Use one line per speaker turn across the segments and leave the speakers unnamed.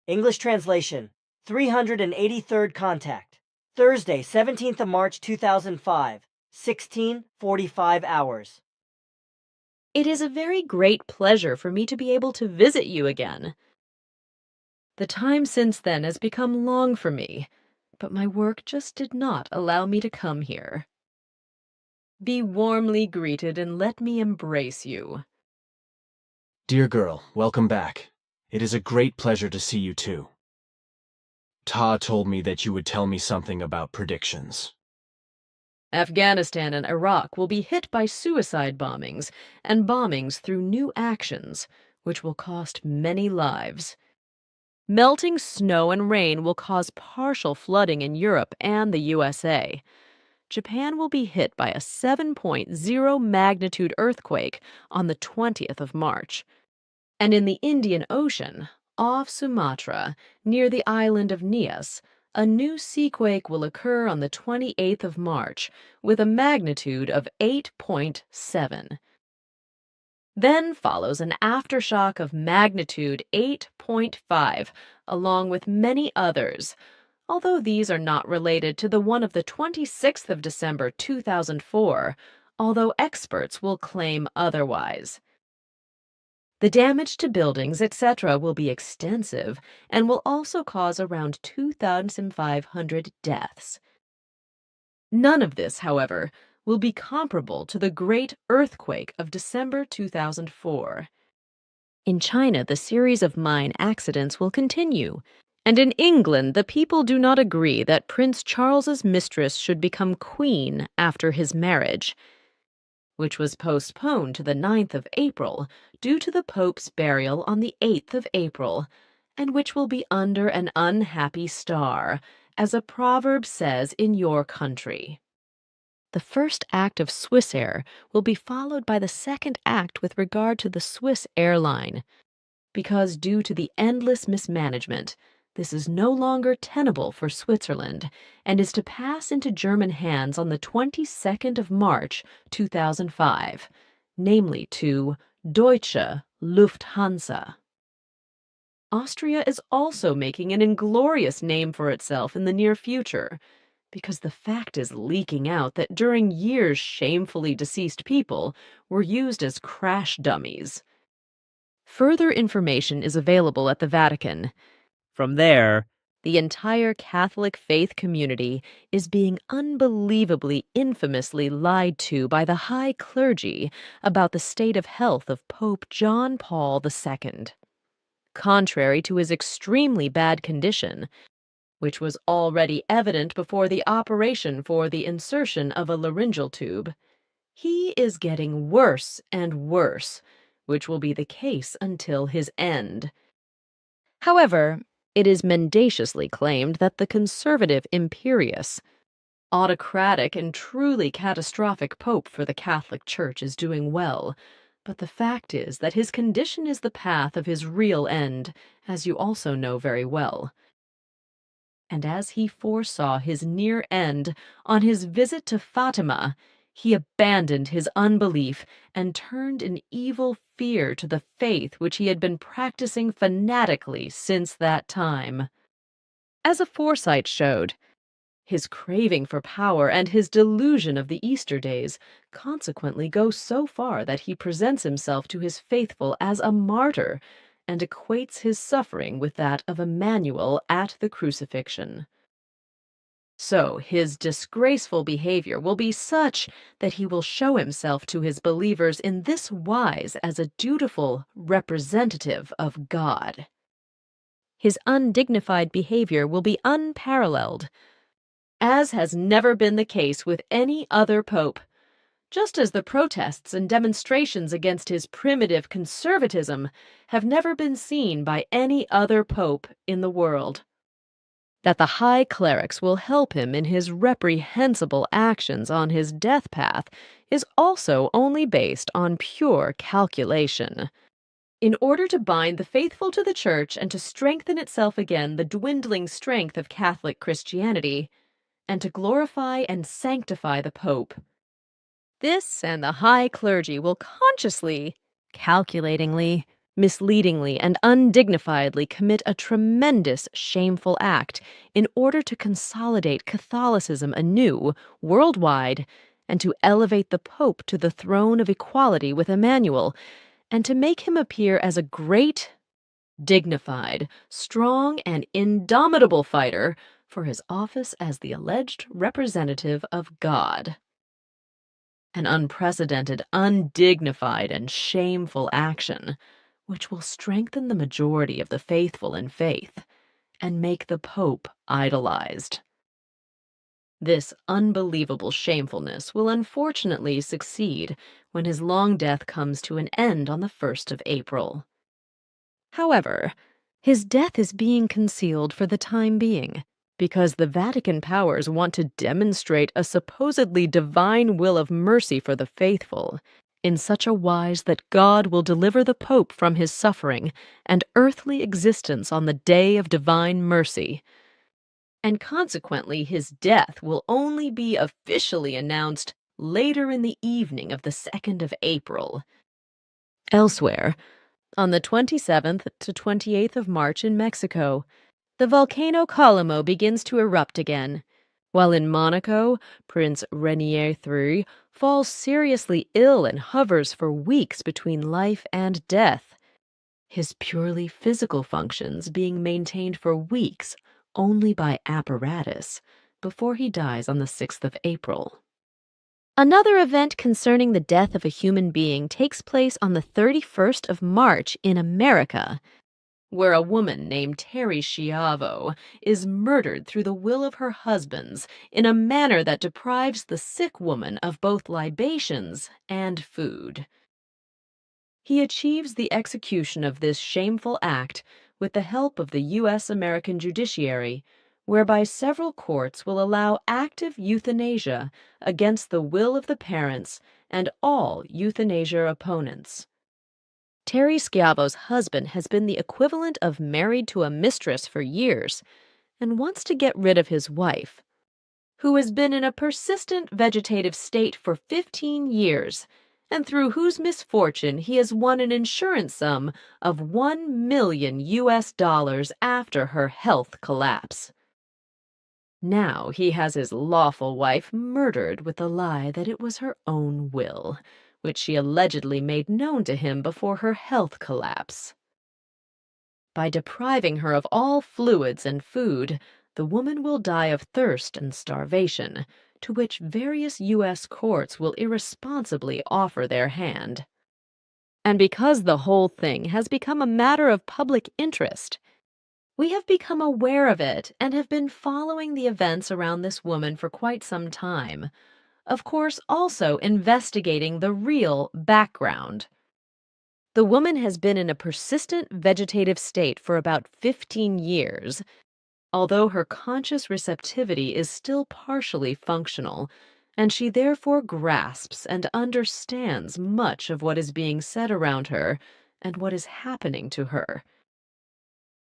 English translation, 383rd contact. Thursday, 17th of March 2005, 16:45 hours.
It is a very great pleasure for me to be able to visit you again. The time since then has become long for me, but my work just did not allow me to come here. Be warmly greeted and let me embrace you.
Dear girl, welcome back. It is a great pleasure to see you too. Ta told me that you would tell me something about predictions.
Afghanistan and Iraq will be hit by suicide bombings and bombings through new actions, which will cost many lives. Melting snow and rain will cause partial flooding in Europe and the USA. Japan will be hit by a 7.0 magnitude earthquake on the 20th of March. And in the Indian Ocean, off Sumatra, near the island of Nias, a new seaquake will occur on the 28th of March with a magnitude of 8.7. Then follows an aftershock of magnitude 8.5, along with many others, although these are not related to the one of the 26th of December 2004, although experts will claim otherwise. The damage to buildings, etc., will be extensive and will also cause around 2,500 deaths. None of this, however, will be comparable to the Great Earthquake of December 2004. In China, the series of mine accidents will continue, and in England, the people do not agree that Prince Charles's mistress should become queen after his marriage, which was postponed to the 9th of April due to the Pope's burial on the 8th of April, and which will be under an unhappy star, as a proverb says in your country. The first act of Swissair will be followed by the second act with regard to the Swiss airline, because due to the endless mismanagement, this is no longer tenable for Switzerland and is to pass into German hands on the 22nd of March, 2005, namely to Deutsche Lufthansa. Austria is also making an inglorious name for itself in the near future, because the fact is leaking out that during years shamefully deceased people were used as crash dummies. Further information is available at the Vatican. From there, the entire Catholic faith community is being unbelievably, infamously lied to by the high clergy about the state of health of Pope John Paul II. Contrary to his extremely bad condition, which was already evident before the operation for the insertion of a laryngeal tube, he is getting worse and worse, which will be the case until his end. However, it is mendaciously claimed that the conservative imperious, autocratic and truly catastrophic Pope for the Catholic Church is doing well, but the fact is that his condition is the path of his real end, as you also know very well. And as he foresaw his near end on his visit to Fatima, he abandoned his unbelief and turned in evil fear to the faith which he had been practicing fanatically since that time. As a foresight showed, his craving for power and his delusion of the Easter days consequently go so far that he presents himself to his faithful as a martyr and equates his suffering with that of Emmanuel at the crucifixion. So his disgraceful behavior will be such that he will show himself to his believers in this wise as a dutiful representative of God. His undignified behavior will be unparalleled, as has never been the case with any other pope, just as the protests and demonstrations against his primitive conservatism have never been seen by any other pope in the world. That the high clerics will help him in his reprehensible actions on his death path is also only based on pure calculation. In order to bind the faithful to the Church and to strengthen itself again the dwindling strength of Catholic Christianity, and to glorify and sanctify the Pope. This and the high clergy will consciously, calculatingly, misleadingly and undignifiedly commit a tremendous, shameful act in order to consolidate Catholicism anew, worldwide, and to elevate the Pope to the throne of equality with Emmanuel, and to make him appear as a great, dignified, strong, and indomitable fighter for his office as the alleged representative of God. An unprecedented, undignified, and shameful action, which will strengthen the majority of the faithful in faith and make the Pope idolized. This unbelievable shamefulness will unfortunately succeed when his long death comes to an end on the 1st of April. However, his death is being concealed for the time being because the Vatican powers want to demonstrate a supposedly divine will of mercy for the faithful in such a wise that God will deliver the Pope from his suffering and earthly existence on the day of divine mercy. And consequently, his death will only be officially announced later in the evening of the 2nd of April. Elsewhere, on the 27th to 28th of March in Mexico, the volcano Colimo begins to erupt again, while in Monaco, Prince Rainier III falls seriously ill and hovers for weeks between life and death, his purely physical functions being maintained for weeks only by apparatus before he dies on the 6th of April. Another event concerning the death of a human being takes place on the 31st of March in America, where a woman named Terry Schiavo is murdered through the will of her husbands in a manner that deprives the sick woman of both libations and food. He achieves the execution of this shameful act with the help of the U.S. American judiciary, whereby several courts will allow active euthanasia against the will of the parents and all euthanasia opponents. Terry Schiavo's husband has been the equivalent of married to a mistress for years and wants to get rid of his wife, who has been in a persistent vegetative state for 15 years and through whose misfortune he has won an insurance sum of $1 million after her health collapse. Now he has his lawful wife murdered with the lie that it was her own will, which she allegedly made known to him before her health collapse. By depriving her of all fluids and food, the woman will die of thirst and starvation, to which various U.S. courts will irresponsibly offer their hand. And because the whole thing has become a matter of public interest, we have become aware of it and have been following the events around this woman for quite some time, of course also investigating the real background. The woman has been in a persistent vegetative state for about 15 years, although her conscious receptivity is still partially functional, and she therefore grasps and understands much of what is being said around her and what is happening to her.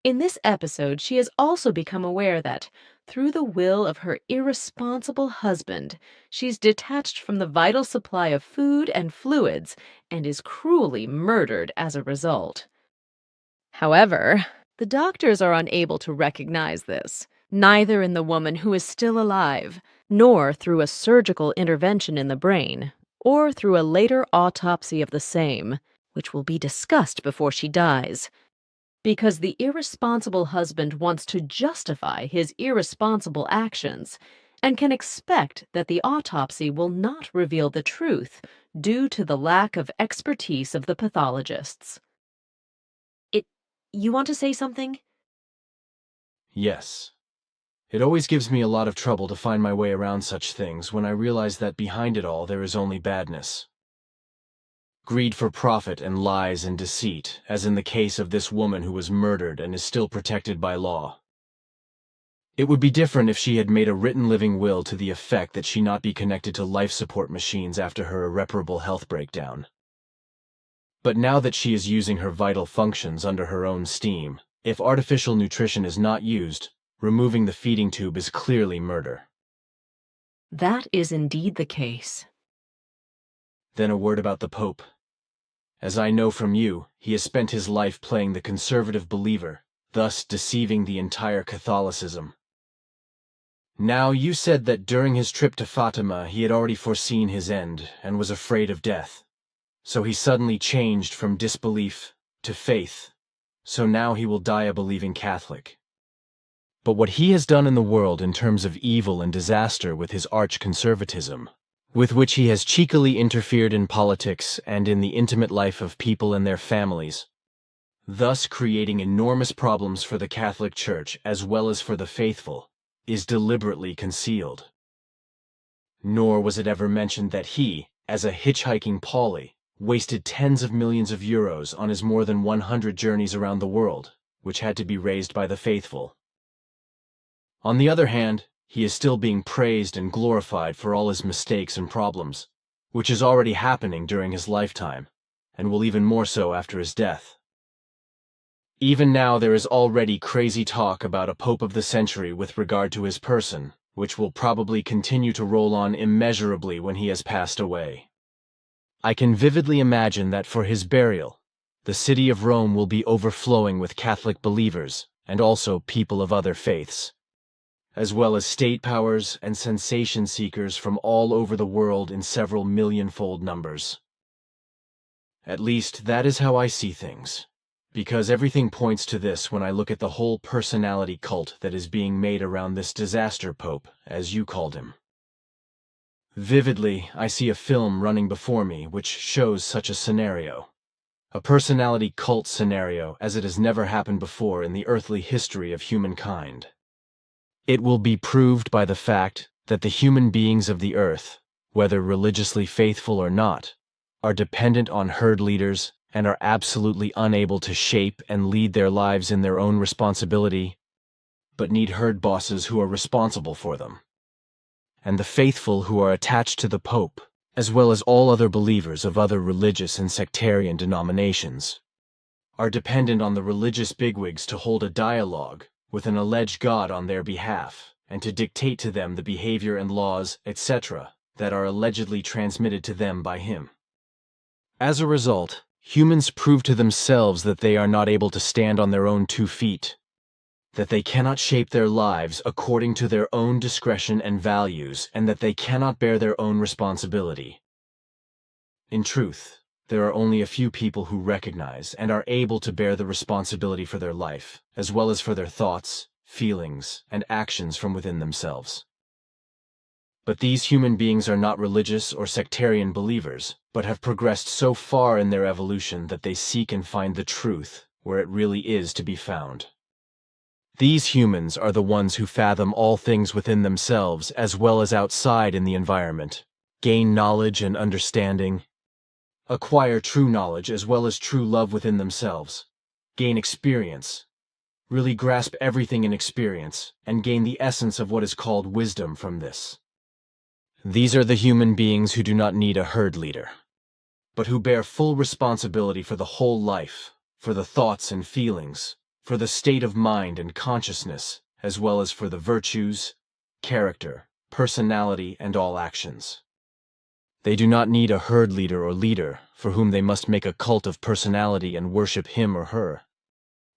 In this episode, she has also become aware that, through the will of her irresponsible husband, she's detached from the vital supply of food and fluids and is cruelly murdered as a result. However, the doctors are unable to recognize this, neither in the woman who is still alive, nor through a surgical intervention in the brain, or through a later autopsy of the same, which will be discussed before she dies. Because the irresponsible husband wants to justify his irresponsible actions and can expect that the autopsy will not reveal the truth due to the lack of expertise of the pathologists. You want to say something?
Yes. It always gives me a lot of trouble to find my way around such things when I realize that behind it all there is only badness. Greed for profit and lies and deceit, as in the case of this woman who was murdered and is still protected by law. It would be different if she had made a written living will to the effect that she not be connected to life support machines after her irreparable health breakdown. But now that she is using her vital functions under her own steam, if artificial nutrition is not used, removing the feeding tube is clearly murder.
That is indeed the case.
Then a word about the Pope. As I know from you, he has spent his life playing the conservative believer, thus deceiving the entire Catholicism. Now, you said that during his trip to Fatima he had already foreseen his end and was afraid of death. So he suddenly changed from disbelief to faith. So now he will die a believing Catholic. But what he has done in the world in terms of evil and disaster with his arch-conservatism, with which he has cheekily interfered in politics and in the intimate life of people and their families, thus creating enormous problems for the Catholic Church as well as for the faithful, is deliberately concealed. Nor was it ever mentioned that he, as a hitchhiking Paulie, wasted tens of millions of euros on his more than 100 journeys around the world, which had to be raised by the faithful. On the other hand, he is still being praised and glorified for all his mistakes and problems, which is already happening during his lifetime, and will even more so after his death. Even now there is already crazy talk about a Pope of the century with regard to his person, which will probably continue to roll on immeasurably when he has passed away. I can vividly imagine that for his burial, the city of Rome will be overflowing with Catholic believers and also people of other faiths, as well as state powers and sensation seekers from all over the world in several million-fold numbers. At least that is how I see things, because everything points to this when I look at the whole personality cult that is being made around this disaster pope, as you called him. Vividly, I see a film running before me which shows such a scenario. A personality cult scenario as it has never happened before in the earthly history of humankind. It will be proved by the fact that the human beings of the earth, whether religiously faithful or not, are dependent on herd leaders and are absolutely unable to shape and lead their lives in their own responsibility, but need herd bosses who are responsible for them. And the faithful who are attached to the Pope, as well as all other believers of other religious and sectarian denominations, are dependent on the religious bigwigs to hold a dialogue with an alleged God on their behalf, and to dictate to them the behavior and laws, etc., that are allegedly transmitted to them by him. As a result, humans prove to themselves that they are not able to stand on their own 2 feet, that they cannot shape their lives according to their own discretion and values, and that they cannot bear their own responsibility. In truth, there are only a few people who recognize and are able to bear the responsibility for their life, as well as for their thoughts, feelings, and actions from within themselves. But these human beings are not religious or sectarian believers, but have progressed so far in their evolution that they seek and find the truth where it really is to be found. These humans are the ones who fathom all things within themselves as well as outside in the environment, gain knowledge and understanding, acquire true knowledge as well as true love within themselves, gain experience, really grasp everything in experience, and gain the essence of what is called wisdom from this. These are the human beings who do not need a herd leader, but who bear full responsibility for the whole life, for the thoughts and feelings, for the state of mind and consciousness, as well as for the virtues, character, personality, and all actions. They do not need a herd leader or leader for whom they must make a cult of personality and worship him or her.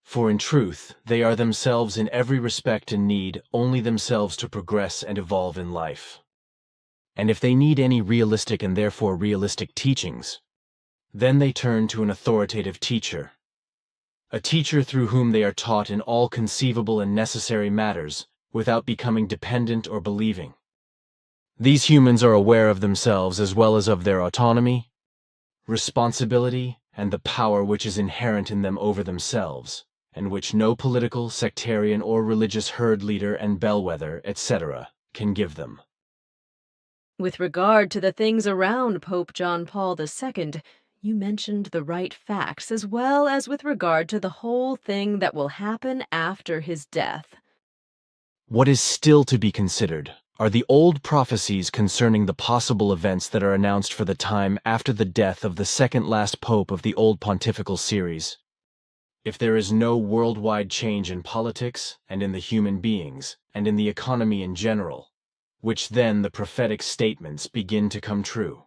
For in truth, they are themselves in every respect and need only themselves to progress and evolve in life. And if they need any realistic and therefore realistic teachings, then they turn to an authoritative teacher. A teacher through whom they are taught in all conceivable and necessary matters without becoming dependent or believing. These humans are aware of themselves as well as of their autonomy, responsibility, and the power which is inherent in them over themselves, and which no political, sectarian, or religious herd leader and bellwether, etc., can give them.
With regard to the things around Pope John Paul II, you mentioned the right facts as well as with regard to the whole thing that will happen after his death.
What is still to be considered are the old prophecies concerning the possible events that are announced for the time after the death of the second last pope of the old pontifical series. If there is no worldwide change in politics and in the human beings and in the economy in general, which then the prophetic statements begin to come true.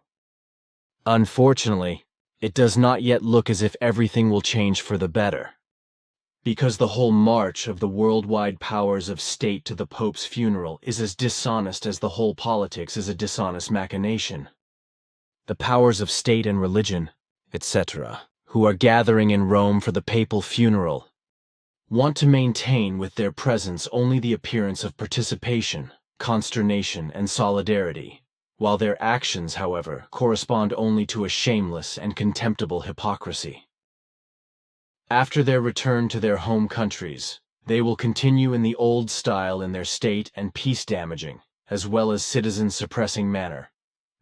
Unfortunately, It does not yet look as if everything will change for the better. Because the whole march of the worldwide powers of state to the Pope's funeral is as dishonest as the whole politics is a dishonest machination. The powers of state and religion, etc., who are gathering in Rome for the papal funeral, want to maintain with their presence only the appearance of participation, consternation, and solidarity, while their actions, however, correspond only to a shameless and contemptible hypocrisy. After their return to their home countries, they will continue in the old style in their state and peace-damaging, as well as citizen-suppressing manner,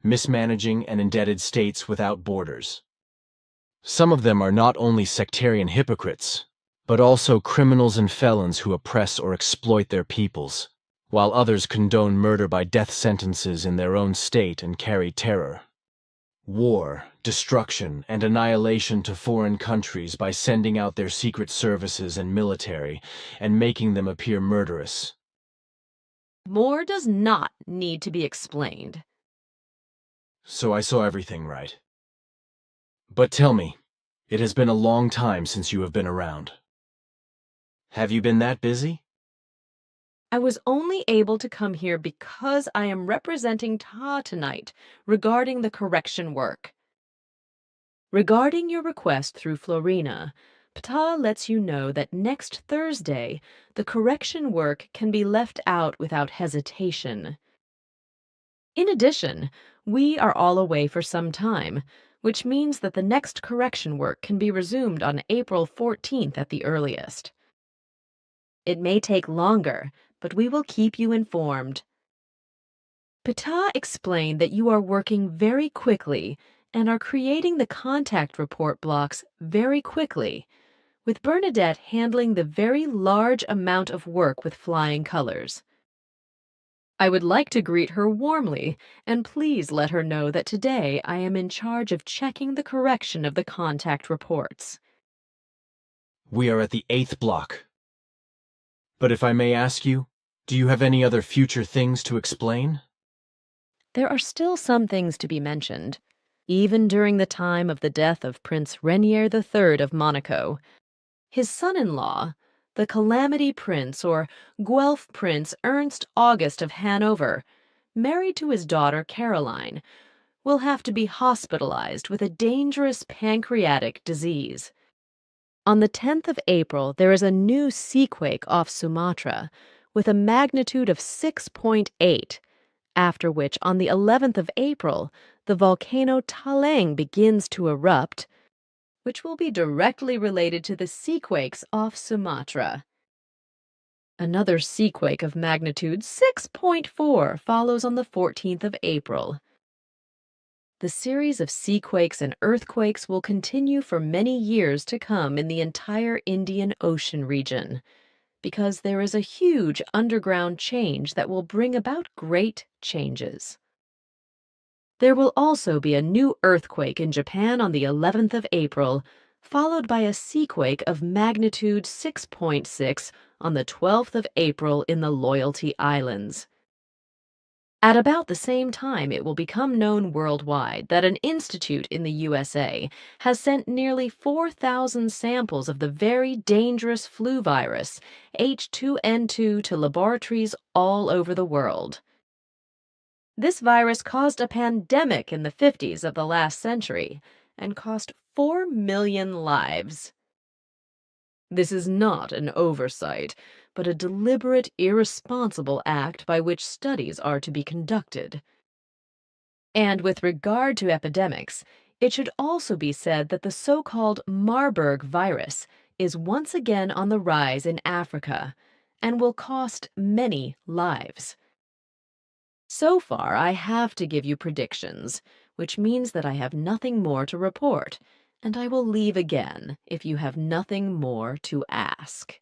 mismanaging and indebted states without borders. Some of them are not only sectarian hypocrites, but also criminals and felons who oppress or exploit their peoples, while others condone murder by death sentences in their own state and carry terror, war, destruction, and annihilation to foreign countries by sending out their secret services and military and making them appear murderous.
More does not need to be explained.
So I saw everything right. But tell me, it has been a long time since you have been around. Have you been that busy?
I was only able to come here because I am representing Ta tonight regarding the correction work. Regarding your request through Florina, Ptah lets you know that next Thursday, the correction work can be left out without hesitation. In addition, we are all away for some time, which means that the next correction work can be resumed on April 14th at the earliest. It may take longer, but we will keep you informed. Ptah explained that you are working very quickly and are creating the contact report blocks very quickly, with Bernadette handling the very large amount of work with flying colors. I would like to greet her warmly, and please let her know that today I am in charge of checking the correction of the contact reports.
We are at the 8th block. But if I may ask you, do you have any other future things to explain?
There are still some things to be mentioned. Even during the time of the death of Prince Rainier III of Monaco, his son-in-law, the Calamity Prince or Guelph Prince Ernst August of Hanover, married to his daughter Caroline, will have to be hospitalized with a dangerous pancreatic disease. On the 10th of April, there is a new seaquake off Sumatra with a magnitude of 6.8, after which on the 11th of April, the volcano Taleng begins to erupt, which will be directly related to the seaquakes off Sumatra. Another seaquake of magnitude 6.4 follows on the 14th of April. The series of seaquakes and earthquakes will continue for many years to come in the entire Indian Ocean region, because there is a huge underground change that will bring about great changes. There will also be a new earthquake in Japan on the 11th of April, followed by a seaquake of magnitude 6.6 on the 12th of April in the Loyalty Islands. At about the same time, it will become known worldwide that an institute in the USA has sent nearly 4,000 samples of the very dangerous flu virus, H2N2, to laboratories all over the world. This virus caused a pandemic in the 50s of the last century and cost 4 million lives. This is not an oversight, but a deliberate, irresponsible act by which studies are to be conducted. And with regard to epidemics, it should also be said that the so-called Marburg virus is once again on the rise in Africa and will cost many lives. So far, I have to give you predictions, which means that I have nothing more to report, and I will leave again if you have nothing more to ask.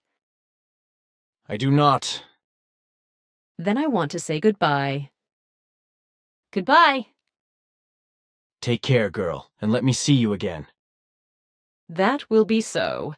I do not.
Then I want to say goodbye. Goodbye.
Take care, girl, and let me see you again.
That will be so.